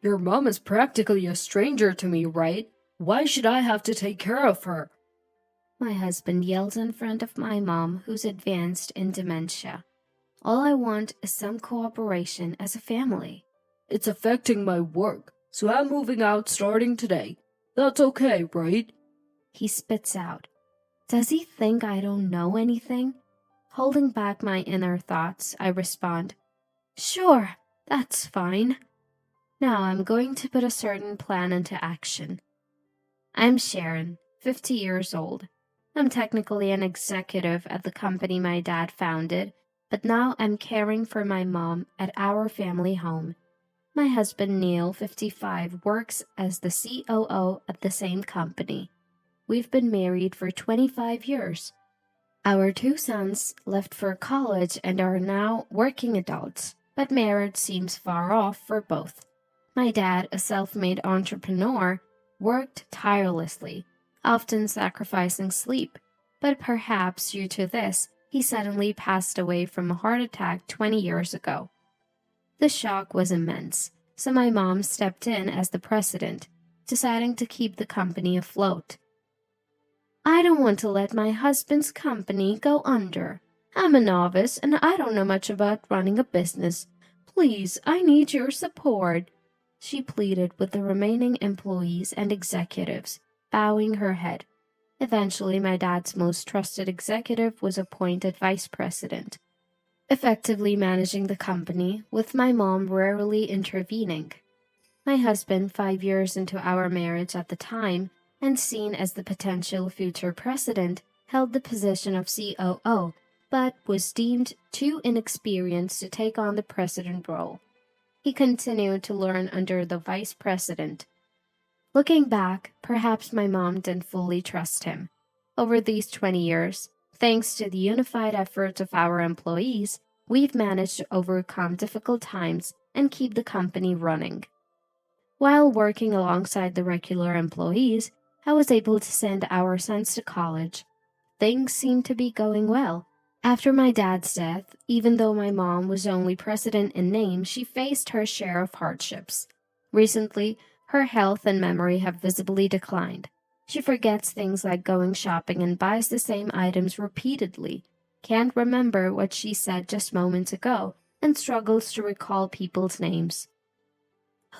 Your mom is practically a stranger to me, right? Why should I have to take care of her? My husband yells in front of my mom, who's advanced in dementia. All I want is some cooperation as a family. It's affecting my work, so I'm moving out starting today. That's okay, right? He spits out. Does he think I don't know anything? Holding back my inner thoughts, I respond, Sure, that's fine. Now I'm going to put a certain plan into action. I'm Sharon, 50 years old. I'm technically an executive at the company my dad founded, but now I'm caring for my mom at our family home. My husband Neil, 55, works as the COO at the same company. We've been married for 25 years. Our 2 sons left for college and are now working adults, but marriage seems far off for both. My dad, a self-made entrepreneur, worked tirelessly, often sacrificing sleep, but perhaps due to this, he suddenly passed away from a heart attack 20 years ago. The shock was immense, so my mom stepped in as the president, deciding to keep the company afloat. I don't want to let my husband's company go under. I'm a novice and I don't know much about running a business. Please, I need your support, she pleaded with the remaining employees and executives, bowing her head. Eventually, my dad's most trusted executive was appointed vice president, effectively managing the company, with my mom rarely intervening. My husband, 5 years into our marriage at the time, and seen as the potential future president, held the position of COO, but was deemed too inexperienced to take on the president role. He continued to learn under the vice president. Looking back, perhaps my mom didn't fully trust him. Over these 20 years, thanks to the unified efforts of our employees, we've managed to overcome difficult times and keep the company running. While working alongside the regular employees, I was able to send our sons to college. Things seemed to be going well. After my dad's death, even though my mom was only president in name, she faced her share of hardships. Recently, her health and memory have visibly declined. She forgets things like going shopping and buys the same items repeatedly, can't remember what she said just moments ago, and struggles to recall people's names.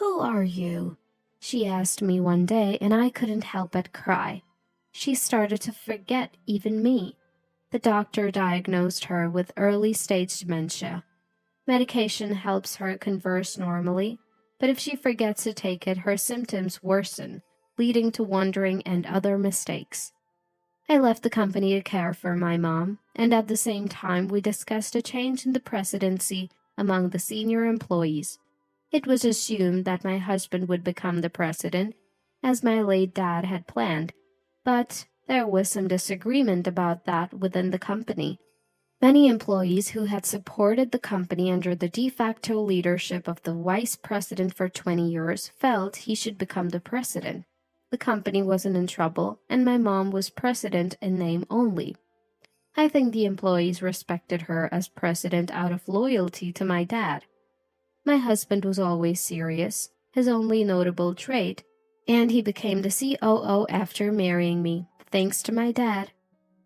Who are you? She asked me one day, and I couldn't help but cry. She started to forget even me. The doctor diagnosed her with early-stage dementia. Medication helps her converse normally, but if she forgets to take it, her symptoms worsen, leading to wandering and other mistakes. I left the company to care for my mom, and at the same time we discussed a change in the presidency among the senior employees. It was assumed that my husband would become the president, as my late dad had planned, but there was some disagreement about that within the company. Many employees who had supported the company under the de facto leadership of the vice president for 20 years felt he should become the president. The company wasn't in trouble, and my mom was president in name only. I think the employees respected her as president out of loyalty to my dad. My husband was always serious, his only notable trait, and he became the COO after marrying me, thanks to my dad.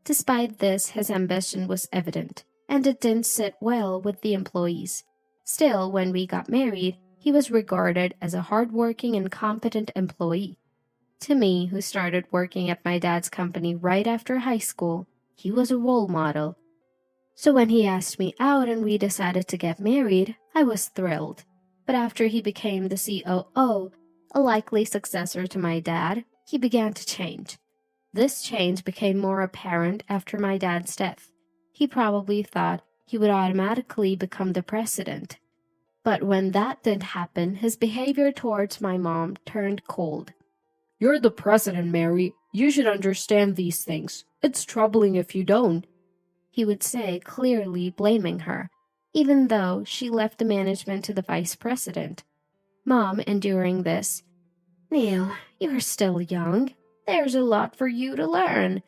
Despite this, his ambition was evident, and it didn't sit well with the employees. Still, when we got married, he was regarded as a hardworking and competent employee. To me, who started working at my dad's company right after high school, he was a role model. So when he asked me out and we decided to get married, I was thrilled. But after he became the COO, a likely successor to my dad, he began to change. This change became more apparent after my dad's death. He probably thought he would automatically become the president. But when that didn't happen, his behavior towards my mom turned cold. You're the president, Mary. You should understand these things. It's troubling if you don't, he would say, clearly blaming her, even though she left the management to the vice president. Mom, enduring this, Neil, you're still young. There's a lot for you to learn.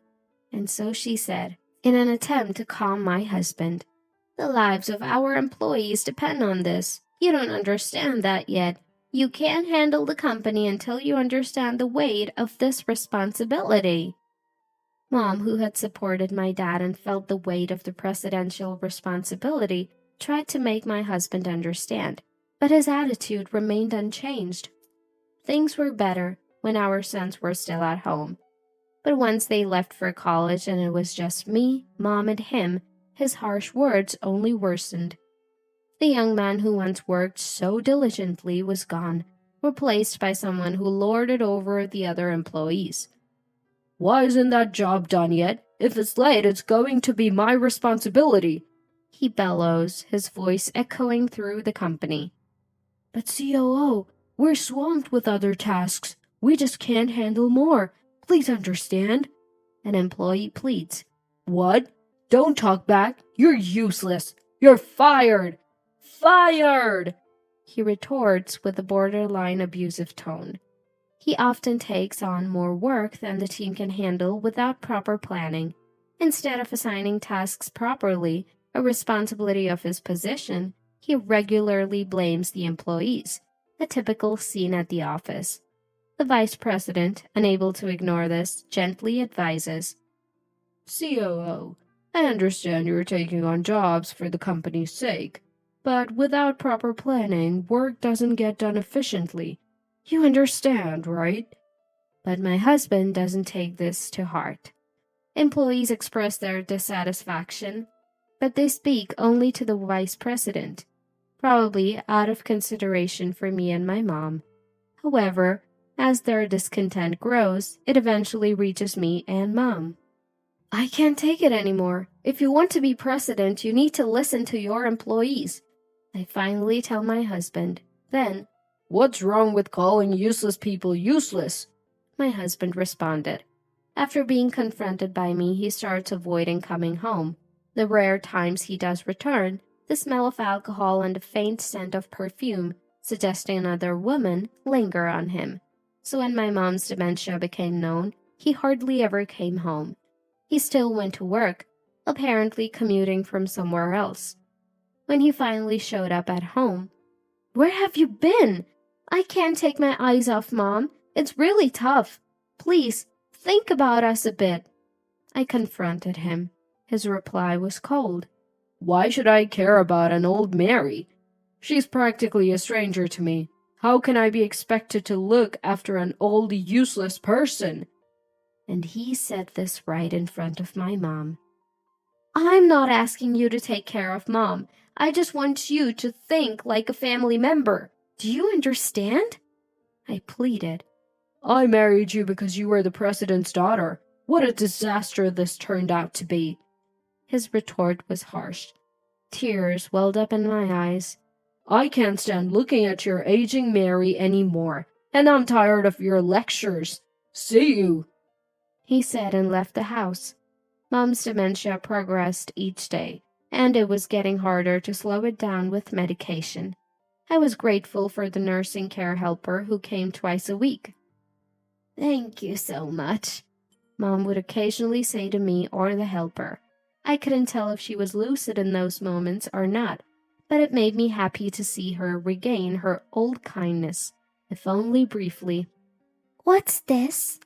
And so she said, in an attempt to calm my husband, the lives of our employees depend on this. You don't understand that yet. You can't handle the company until you understand the weight of this responsibility. Mom, who had supported my dad and felt the weight of the presidential responsibility, tried to make my husband understand, but his attitude remained unchanged. Things were better when our sons were still at home. But once they left for college and it was just me, Mom, and him, his harsh words only worsened. The young man who once worked so diligently was gone, replaced by someone who lorded over the other employees. Why isn't that job done yet? If it's late, it's going to be my responsibility, he bellows, his voice echoing through the company. But COO, we're swamped with other tasks. We just can't handle more. Please understand. An employee pleads. What? Don't talk back. You're useless. You're fired. Fired! He retorts with a borderline abusive tone. He often takes on more work than the team can handle without proper planning. Instead of assigning tasks properly, a responsibility of his position, he regularly blames the employees, a typical scene at the office. The vice president, unable to ignore this, gently advises, COO, I understand you're taking on jobs for the company's sake, but without proper planning, work doesn't get done efficiently. You understand, right? But my husband doesn't take this to heart. Employees express their dissatisfaction, but they speak only to the vice president, probably out of consideration for me and my mom. However, as their discontent grows, it eventually reaches me and Mom. I can't take it anymore. If you want to be president, you need to listen to your employees, I finally tell my husband. Then, what's wrong with calling useless people useless? My husband responded. After being confronted by me, he starts avoiding coming home. The rare times he does return, the smell of alcohol and a faint scent of perfume, suggesting another woman, linger on him. So when my mom's dementia became known, he hardly ever came home. He still went to work, apparently commuting from somewhere else. When he finally showed up at home, "Where have you been? I can't take my eyes off Mom. It's really tough. Please, think about us a bit." I confronted him. His reply was cold. Why should I care about an old Mary? She's practically a stranger to me. How can I be expected to look after an old, useless person? And he said this right in front of my mom. I'm not asking you to take care of Mom. I just want you to think like a family member. Do you understand? I pleaded. I married you because you were the president's daughter. What a disaster this turned out to be. His retort was harsh. Tears welled up in my eyes. I can't stand looking at your aging Mary anymore, and I'm tired of your lectures. See you, he said and left the house. Mom's dementia progressed each day, and it was getting harder to slow it down with medication. I was grateful for the nursing care helper who came twice a week. Thank you so much, Mom would occasionally say to me or the helper. I couldn't tell if she was lucid in those moments or not, but it made me happy to see her regain her old kindness, if only briefly. What's this?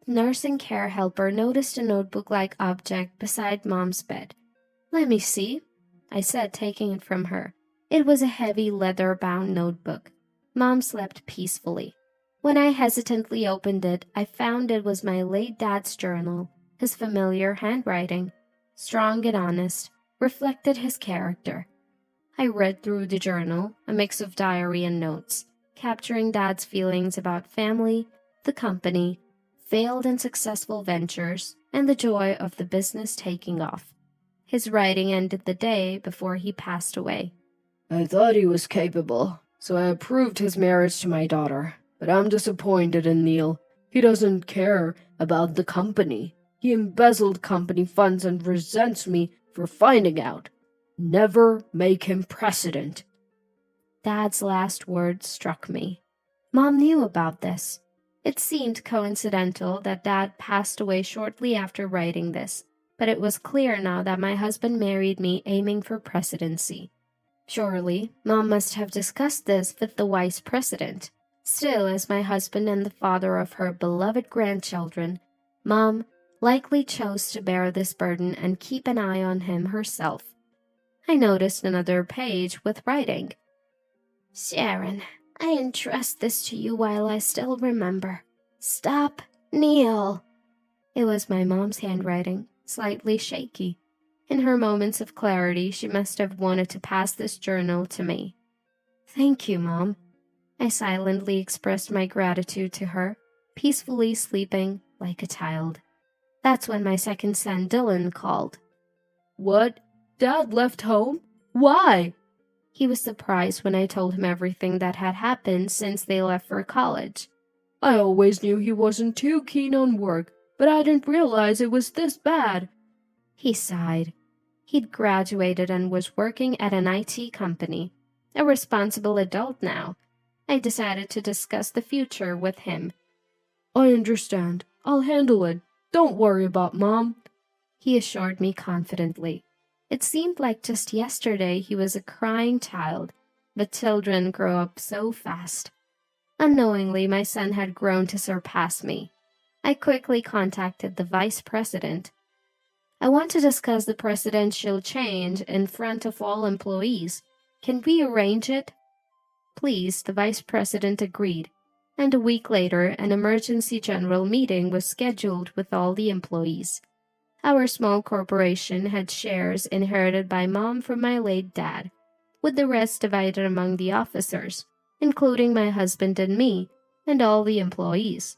The nursing care helper noticed a notebook-like object beside Mom's bed. Let me see, I said, taking it from her. It was a heavy leather-bound notebook. Mom slept peacefully. When I hesitantly opened it, I found it was my late dad's journal. His familiar handwriting, strong and honest, reflected his character. I read through the journal, a mix of diary and notes, capturing Dad's feelings about family, the company, failed and successful ventures, and the joy of the business taking off. His writing ended the day before he passed away. I thought he was capable, so I approved his marriage to my daughter. But I'm disappointed in Neil. He doesn't care about the company. He embezzled company funds and resents me for finding out. Never make him president. Dad's last words struck me. Mom knew about this. It seemed coincidental that Dad passed away shortly after writing this, but it was clear now that my husband married me aiming for presidency. Surely, Mom must have discussed this with the vice president. Still, as my husband and the father of her beloved grandchildren, Mom likely chose to bear this burden and keep an eye on him herself. I noticed another page with writing. Sharon, I entrust this to you while I still remember. Stop, Neil. It was my mom's handwriting, slightly shaky. In her moments of clarity, she must have wanted to pass this journal to me. Thank you, Mom. I silently expressed my gratitude to her, peacefully sleeping like a child. That's when my second son, Dylan, called. What? Dad left home? Why? He was surprised when I told him everything that had happened since they left for college. I always knew he wasn't too keen on work, but I didn't realize it was this bad. He sighed. He'd graduated and was working at an IT company. A responsible adult now. I decided to discuss the future with him. I understand. I'll handle it. Don't worry about Mom, he assured me confidently. It seemed like just yesterday he was a crying child, but children grow up so fast. Unknowingly, my son had grown to surpass me. I quickly contacted the vice president. I want to discuss the presidential change in front of all employees. Can we arrange it? Please, the vice president agreed, and a week later an emergency general meeting was scheduled with all the employees. Our small corporation had shares inherited by Mom from my late dad, with the rest divided among the officers, including my husband and me, and all the employees.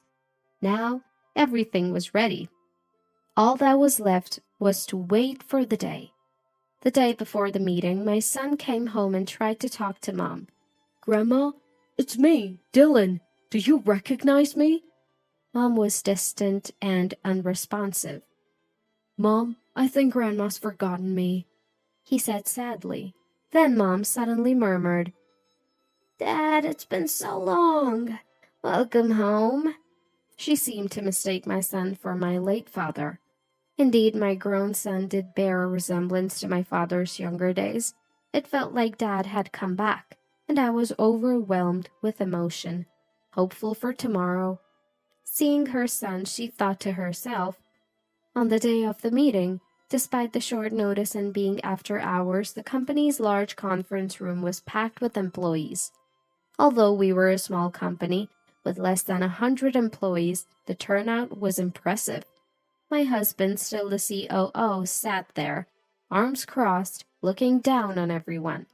Now, everything was ready. All that was left was to wait for the day. The day before the meeting, my son came home and tried to talk to Mom. Grandma, it's me, Dylan. Do you recognize me? Mom was distant and unresponsive. Mom, I think Grandma's forgotten me, he said sadly. Then Mom suddenly murmured, Dad, it's been so long. Welcome home. She seemed to mistake my son for my late father. Indeed, my grown son did bear a resemblance to my father's younger days. It felt like Dad had come back, and I was overwhelmed with emotion, hopeful for tomorrow. Seeing her son, she thought to herself, on the day of the meeting, despite the short notice and being after hours, the company's large conference room was packed with employees. Although we were a small company, with less than 100 employees, the turnout was impressive. My husband, still the COO, sat there, arms crossed, looking down on everyone.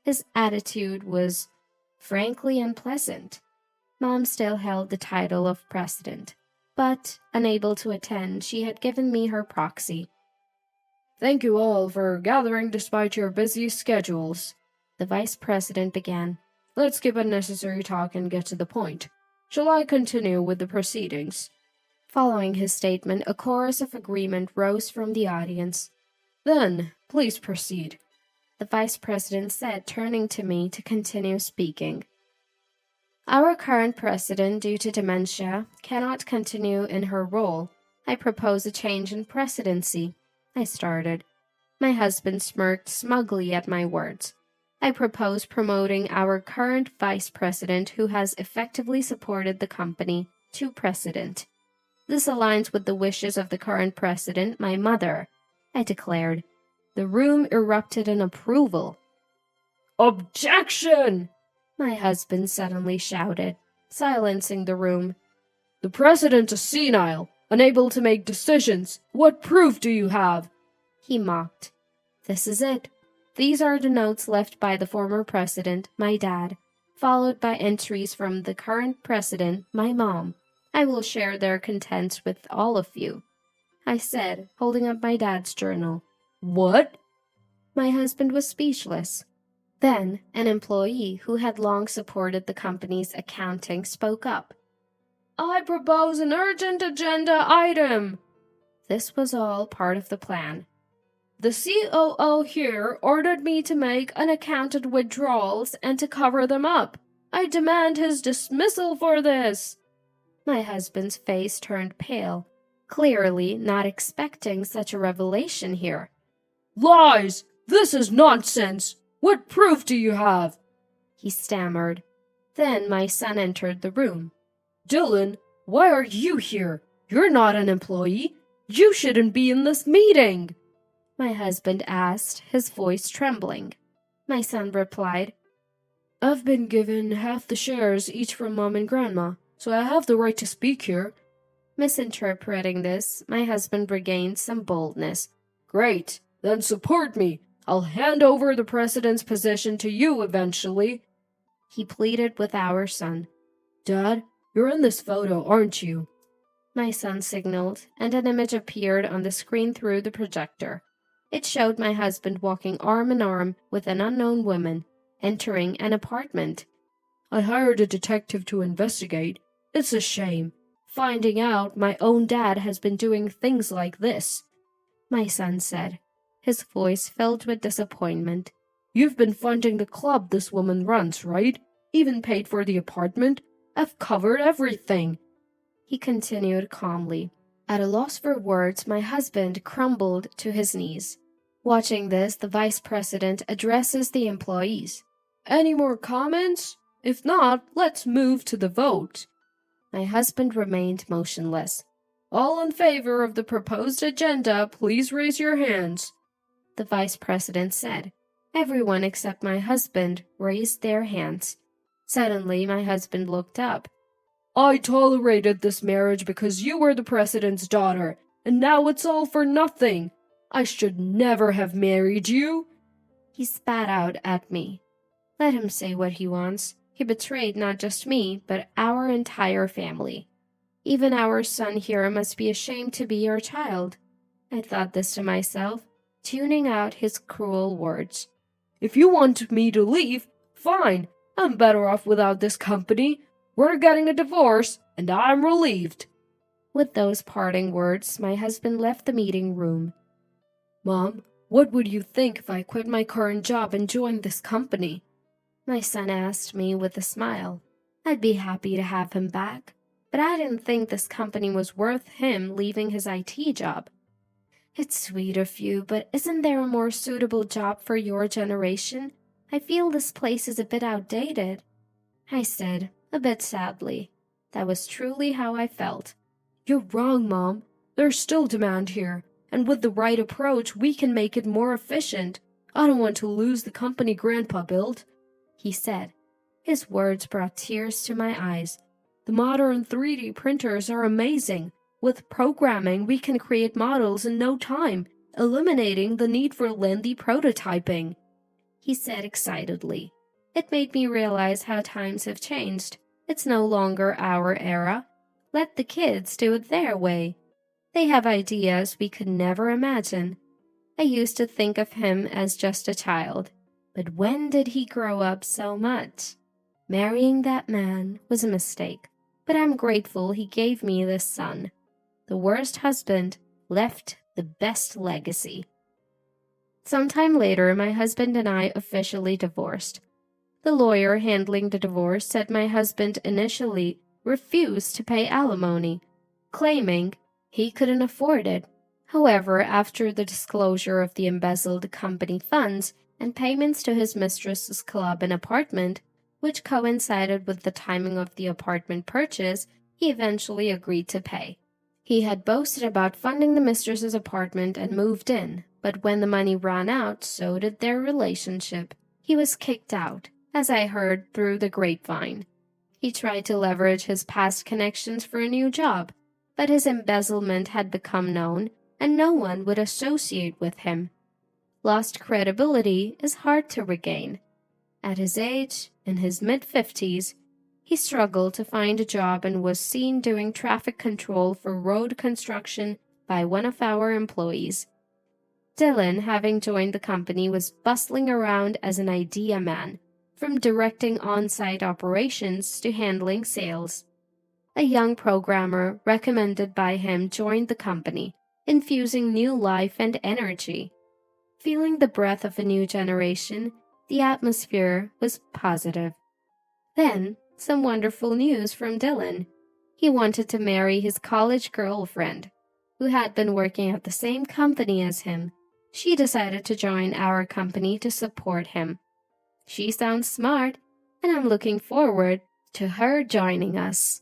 His attitude was frankly unpleasant. Mom still held the title of president, but, unable to attend, she had given me her proxy. Thank you all for gathering despite your busy schedules, the vice president began. Let's skip unnecessary talk and get to the point. Shall I continue with the proceedings? Following his statement, a chorus of agreement rose from the audience. Then, please proceed, the vice president said, turning to me to continue speaking. Our current president, due to dementia, cannot continue in her role. I propose a change in presidency. I started. My husband smirked smugly at my words. I propose promoting our current vice president, who has effectively supported the company, to president. This aligns with the wishes of the current president, my mother, I declared. The room erupted in approval. Objection! My husband suddenly shouted, silencing the room. The president is senile, unable to make decisions. What proof do you have? He mocked. This is it. These are the notes left by the former president, my dad, followed by entries from the current president, my mom. I will share their contents with all of you, I said, holding up my dad's journal. What? My husband was speechless. Then, an employee who had long supported the company's accounting spoke up. I propose an urgent agenda item. This was all part of the plan. The COO here ordered me to make unaccounted withdrawals and to cover them up. I demand his dismissal for this. My husband's face turned pale, clearly not expecting such a revelation here. Lies! This is nonsense! What proof do you have? He stammered. Then my son entered the room. Dylan, why are you here? You're not an employee. You shouldn't be in this meeting. My husband asked, his voice trembling. My son replied, I've been given half the shares each from Mom and Grandma, so I have the right to speak here. Misinterpreting this, my husband regained some boldness. Great, then support me. I'll hand over the president's position to you eventually. He pleaded with our son. Dad, you're in this photo, aren't you? My son signaled, and an image appeared on the screen through the projector. It showed my husband walking arm in arm with an unknown woman, entering an apartment. I hired a detective to investigate. It's a shame, finding out my own dad has been doing things like this, my son said, his voice filled with disappointment. You've been funding the club this woman runs, right? Even paid for the apartment? I've covered everything. He continued calmly. At a loss for words, my husband crumbled to his knees. Watching this, the vice president addresses the employees. Any more comments? If not, let's move to the vote. My husband remained motionless. All in favor of the proposed agenda, please raise your hands. The vice president said. Everyone except my husband raised their hands. Suddenly, my husband looked up. I tolerated this marriage because you were the president's daughter, and now it's all for nothing. I should never have married you. He spat out at me. Let him say what he wants. He betrayed not just me, but our entire family. Even our son here must be ashamed to be your child. I thought this to myself, tuning out his cruel words. If you want me to leave, fine. I'm better off without this company. We're getting a divorce, and I'm relieved. With those parting words, my husband left the meeting room. Mom, what would you think if I quit my current job and joined this company? My son asked me with a smile. I'd be happy to have him back, but I didn't think this company was worth him leaving his IT job. It's sweet of you, but isn't there a more suitable job for your generation? I feel this place is a bit outdated, I said, a bit sadly. That was truly how I felt. You're wrong, Mom. There's still demand here, and with the right approach, we can make it more efficient. I don't want to lose the company Grandpa built, he said. His words brought tears to my eyes. The modern 3D printers are amazing. With programming, we can create models in no time, eliminating the need for lengthy prototyping, he said excitedly. It made me realize how times have changed. It's no longer our era. Let the kids do it their way. They have ideas we could never imagine. I used to think of him as just a child. But when did he grow up so much? Marrying that man was a mistake, but I'm grateful he gave me this son. The worst husband left the best legacy. Sometime later, my husband and I officially divorced. The lawyer handling the divorce said my husband initially refused to pay alimony, claiming he couldn't afford it. However, after the disclosure of the embezzled company funds and payments to his mistress's club and apartment, which coincided with the timing of the apartment purchase, he eventually agreed to pay. He had boasted about funding the mistress's apartment and moved in, but when the money ran out, so did their relationship. He was kicked out, as I heard through the grapevine. He tried to leverage his past connections for a new job, but his embezzlement had become known, and no one would associate with him. Lost credibility is hard to regain. At his age, in his mid-50s, he struggled to find a job and was seen doing traffic control for road construction by one of our employees. Dylan, having joined the company, was bustling around as an idea man, from directing on-site operations to handling sales. A young programmer recommended by him joined the company, infusing new life and energy. Feeling the breath of a new generation, the atmosphere was positive. Then, some wonderful news from Dylan. He wanted to marry his college girlfriend, who had been working at the same company as him. She decided to join our company to support him. She sounds smart, and I'm looking forward to her joining us.